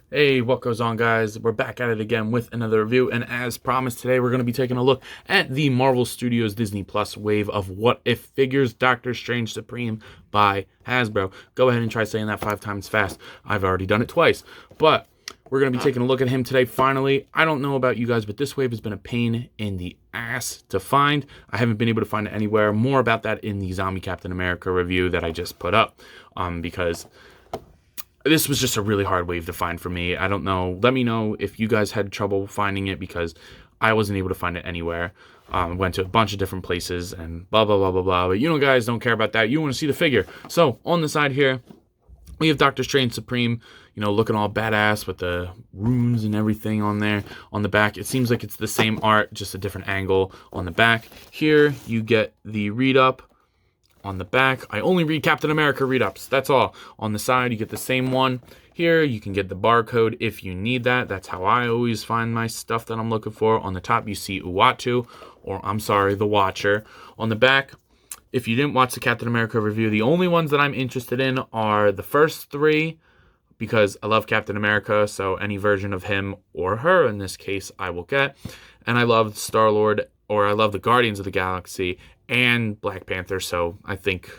Hey, what goes on, guys? We're back at it again with another review, and as promised, today we're going to be taking a look at the Marvel Studios Disney Plus wave of What If figures Doctor Strange Supreme by Hasbro. Go ahead and try saying that 5 times fast. I've already done it twice, but we're going to be taking a look at him today, finally. I don't know about you guys, but this wave has been a pain in the ass to find. I haven't been able to find it anywhere. More about that in the Zombie Captain America review that I just put up, because this was just a really hard wave to find for me. I don't know. Let me know if you guys had trouble finding it, because I wasn't able to find it anywhere. Went to a bunch of different places and blah, blah, blah, blah, blah. But you know, guys don't care about that. You want to see the figure. So on the side here, we have Doctor Strange Supreme, looking all badass with the runes and everything on there. On the back, it seems like it's the same art, just a different angle on the back. Here, you get the read-up. On the back, I only read Captain America read-ups. That's all. On the side, you get the same one. Here, you can get the barcode if you need that. That's how I always find my stuff that I'm looking for. On the top, you see Uatu, or I'm sorry, the Watcher. On the back, if you didn't watch the Captain America review, the only ones that I'm interested in are the first three, because I love Captain America, so any version of him or her, in this case, I will get. And I love Star-Lord, or I love the Guardians of the Galaxy and Black Panther, so I think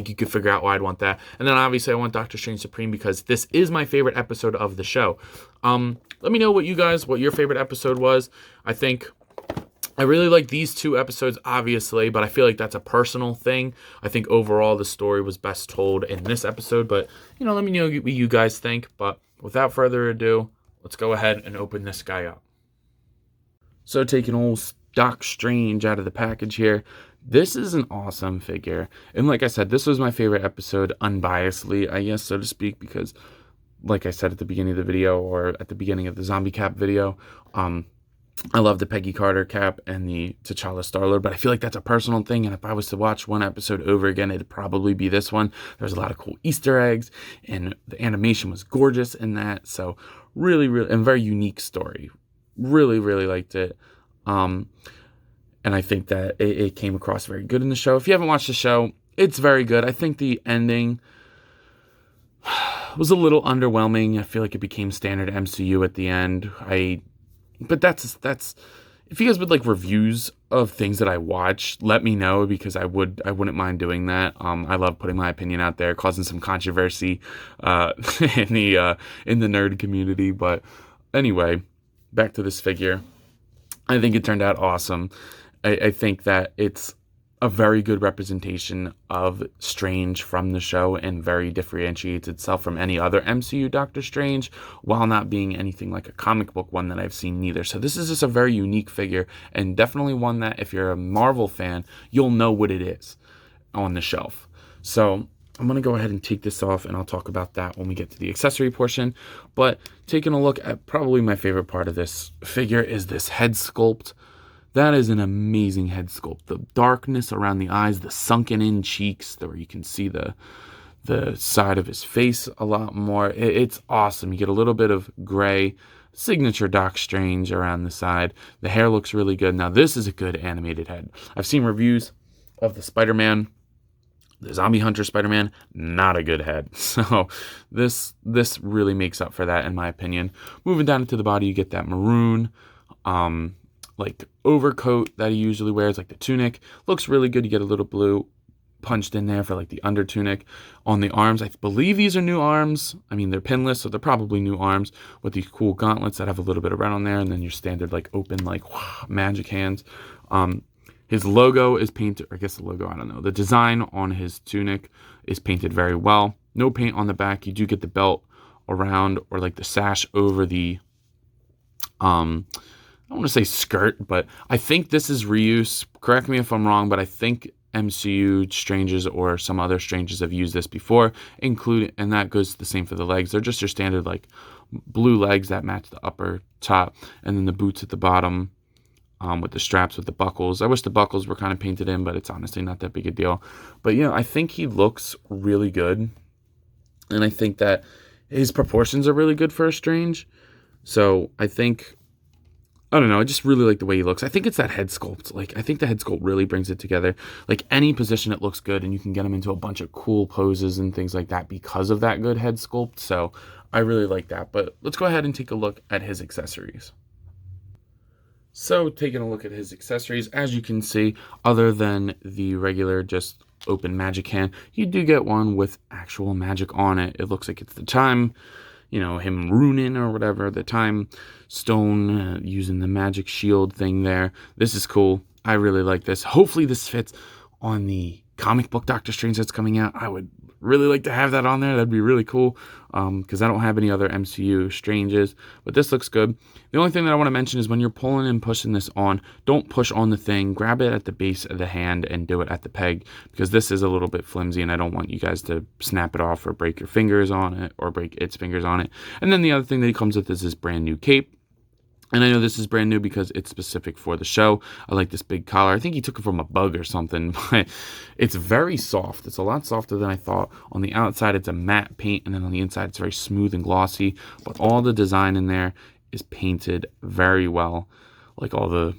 you could figure out why I'd want that. And then obviously I want Doctor Strange Supreme because this is my favorite episode of the show. Let me know what your favorite episode was. I really like these two episodes, obviously, but I feel like that's a personal thing. I think overall the story was best told in this episode, but, let me know what you guys think. But without further ado, let's go ahead and open this guy up. So taking old Doc Strange out of the package here, this is an awesome figure. And like I said, this was my favorite episode, unbiasedly, I guess, so to speak, because like I said at the beginning of the video, or at the beginning of the Zombie Cap video, I love the Peggy Carter cap and the T'Challa Star-Lord, but I feel like that's a personal thing, and if I was to watch one episode over again, it'd probably be this one. There's a lot of cool Easter eggs, and the animation was gorgeous in that, so really, and very unique story. Really, really liked it. And I think that it came across very good in the show. If you haven't watched the show, it's very good. I think the ending was a little underwhelming. I feel like it became standard MCU at the end. But that's if you guys would like reviews of things that I watch, let me know, because I wouldn't mind doing that. I love putting my opinion out there, causing some controversy in the nerd community. But anyway, back to this figure. I think it turned out awesome. I think that it's a very good representation of Strange from the show, and very differentiates itself from any other MCU Doctor Strange, while not being anything like a comic book one that I've seen neither. So this is just a very unique figure, and definitely one that if you're a Marvel fan, you'll know what it is on the shelf. So I'm going to go ahead and take this off, and I'll talk about that when we get to the accessory portion. But taking a look at probably my favorite part of this figure is this head sculpt. That is an amazing head sculpt. The darkness around the eyes, the sunken in cheeks, where you can see the side of his face a lot more. It's awesome. You get a little bit of gray, signature Doc Strange around the side. The hair looks really good. Now this is a good animated head. I've seen reviews of the Spider-Man, the Zombie Hunter Spider-Man, not a good head. So this really makes up for that, in my opinion. Moving down into the body, you get that maroon, like overcoat that he usually wears, like the tunic. Looks really good. You get a little blue punched in there for like the under tunic. On the arms, I believe these are new arms. I mean, they're pinless, so they're probably new arms with these cool gauntlets that have a little bit of red on there, and then your standard like open, like magic hands. His logo is painted, or I guess the logo, I don't know. The design on his tunic is painted very well. No paint on the back. You do get the belt around, or like the sash over the, I don't want to say skirt, but I think this is reuse. Correct me if I'm wrong, but I think MCU Stranges or some other Stranges have used this before, and that goes the same for the legs. They're just your standard like blue legs that match the upper top, and then the boots at the bottom. With the straps, with the buckles. I wish the buckles were kind of painted in, but it's honestly not that big a deal. But, I think he looks really good. And I think that his proportions are really good for a Strange. So, I don't know, I just really like the way he looks. I think it's that head sculpt. Like, I think the head sculpt really brings it together. Like, any position it looks good, and you can get him into a bunch of cool poses and things like that because of that good head sculpt. So, I really like that. But let's go ahead and take a look at his accessories. So taking a look at his accessories, as you can see, other than the regular just open magic hand, you do get one with actual magic on it. It looks like it's the time, him runing or whatever, the time stone, using the magic shield thing there. This is cool. I really like this. Hopefully this fits on the comic book Doctor Strange that's coming out. I would really like to have that on there. That'd be really cool, because I don't have any other MCU Stranges, but this looks good. The only thing that I want to mention is when you're pulling and pushing this on, don't push on the thing. Grab it at the base of the hand and do it at the peg, because this is a little bit flimsy and I don't want you guys to snap it off or break your fingers on it or break its fingers on it. And then the other thing that he comes with is this brand new cape. And I know this is brand new because it's specific for the show. I like this big collar. I think he took it from a bug or something, but it's very soft. It's a lot softer than I thought. On the outside, it's a matte paint, and then on the inside, it's very smooth and glossy. But all the design in there is painted very well, like all the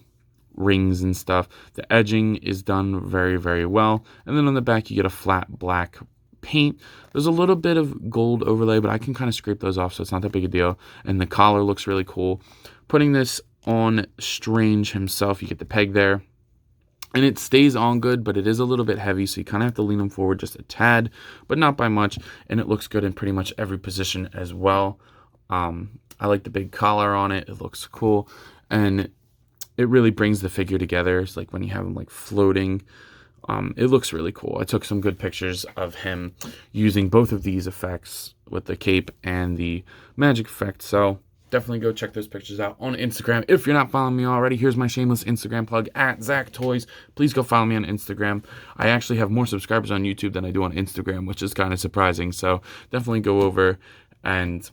rings and stuff. The edging is done very, very well. And then on the back, you get a flat black paint. There's a little bit of gold overlay, but I can kind of scrape those off, so it's not that big a deal. And the collar looks really cool. Putting this on Strange himself, you get the peg there, and it stays on good, but it is a little bit heavy, so you kind of have to lean him forward just a tad, but not by much, and it looks good in pretty much every position as well. I like the big collar on it. It looks cool, and it really brings the figure together. It's like when you have him like floating. It looks really cool. I took some good pictures of him using both of these effects with the cape and the magic effect, so definitely go check those pictures out on Instagram. If you're not following me already, here's my shameless Instagram plug, at Zach Toys. Please go follow me on Instagram. I actually have more subscribers on YouTube than I do on Instagram, which is kind of surprising. So definitely go over and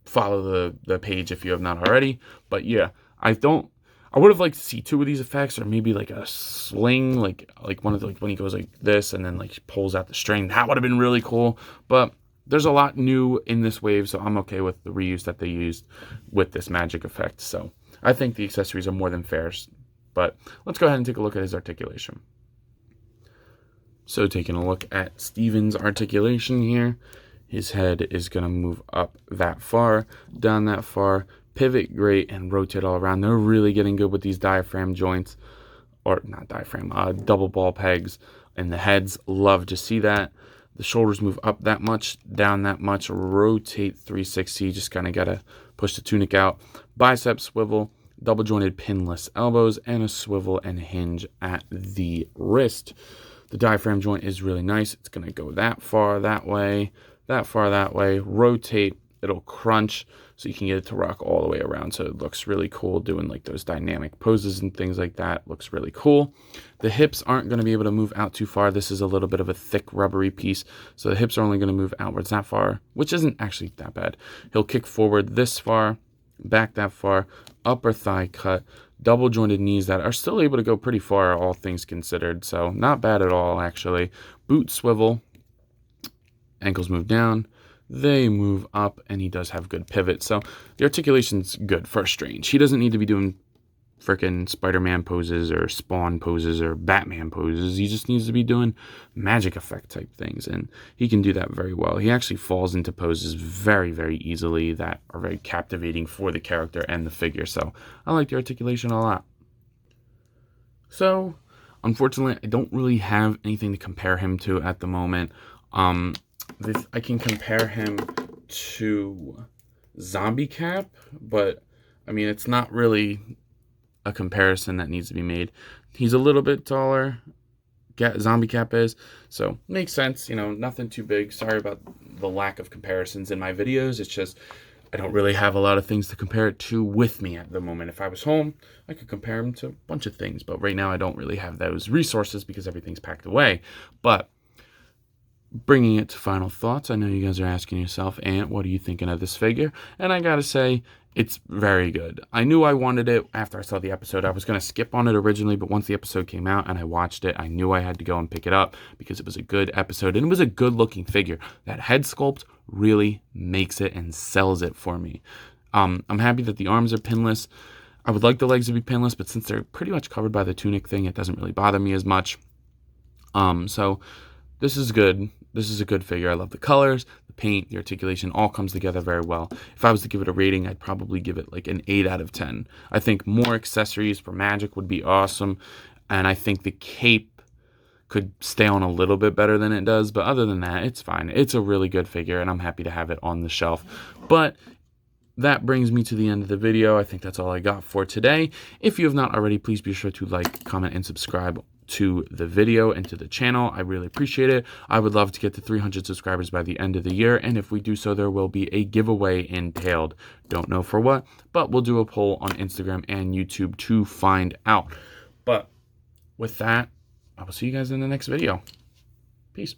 follow the page if you have not already. But yeah, I would have liked to see 2 of these effects, or maybe like a sling, like one of the, like when he goes like this and then like pulls out the string. That would have been really cool. But there's a lot new in this wave, so I'm okay with the reuse that they used with this magic effect. So I think the accessories are more than fair. But let's go ahead and take a look at his articulation. So taking a look at Steven's articulation here, his head is going to move up that far, down that far, pivot great, and rotate all around. They're really getting good with these diaphragm joints, or not diaphragm, double ball pegs, and the heads. Love to see that. The shoulders move up that much, down that much, rotate 360. Just kind of got to push the tunic out. Bicep swivel, double jointed pinless elbows, and a swivel and hinge at the wrist. The diaphragm joint is really nice. It's going to go that far that way, that far that way, rotate. It'll crunch so you can get it to rock all the way around. So it looks really cool doing like those dynamic poses and things like that. Looks really cool. The hips aren't going to be able to move out too far. This is a little bit of a thick rubbery piece. So the hips are only going to move outwards that far, which isn't actually that bad. He'll kick forward this far, back that far, upper thigh cut, double jointed knees that are still able to go pretty far, all things considered. So not bad at all, actually. Boot swivel, ankles move down, they move up, and he does have good pivot. So the articulation's good for Strange. He doesn't need to be doing freaking Spider-Man poses or Spawn poses or Batman poses. He just needs to be doing magic effect type things, and he can do that very well. He actually falls into poses very, very easily that are very captivating for the character and the figure. So I like the articulation a lot. So unfortunately, I don't really have anything to compare him to at the moment. I can compare him to Zombie Cap, but I mean, it's not really a comparison that needs to be made. He's a little bit taller, Zombie Cap is, so makes sense, nothing too big. Sorry about the lack of comparisons in my videos. It's just I don't really have a lot of things to compare it to with me at the moment. If I was home, I could compare him to a bunch of things, but right now I don't really have those resources because everything's packed away. But bringing it to final thoughts, I know you guys are asking yourself, Ant, what are you thinking of this figure? And I gotta say, it's very good. I knew I wanted it after I saw the episode. I was going to skip on it originally, but once the episode came out and I watched it, I knew I had to go and pick it up because it was a good episode and it was a good looking figure. That head sculpt really makes it and sells it for me. I'm happy that the arms are pinless. I would like the legs to be pinless, but since they're pretty much covered by the tunic thing, it doesn't really bother me as much. So this is good. This is a good figure. I love the colors. the paint, the articulation, all comes together very well. If I was to give it a rating, I'd probably give it like an 8 out of 10. I think more accessories for Magic would be awesome, and I think the cape could stay on a little bit better than it does, but other than that, it's fine. It's a really good figure, and I'm happy to have it on the shelf. But that brings me to the end of the video. I think that's all I got for today. If you have not already, please be sure to like, comment, and subscribe to the video and to the channel. I really appreciate it. I would love to get to 300 subscribers by the end of the year, and if we do so, there will be a giveaway entailed. Don't know for what, but we'll do a poll on Instagram and YouTube to find out. But with that, I will see you guys in the next video. Peace.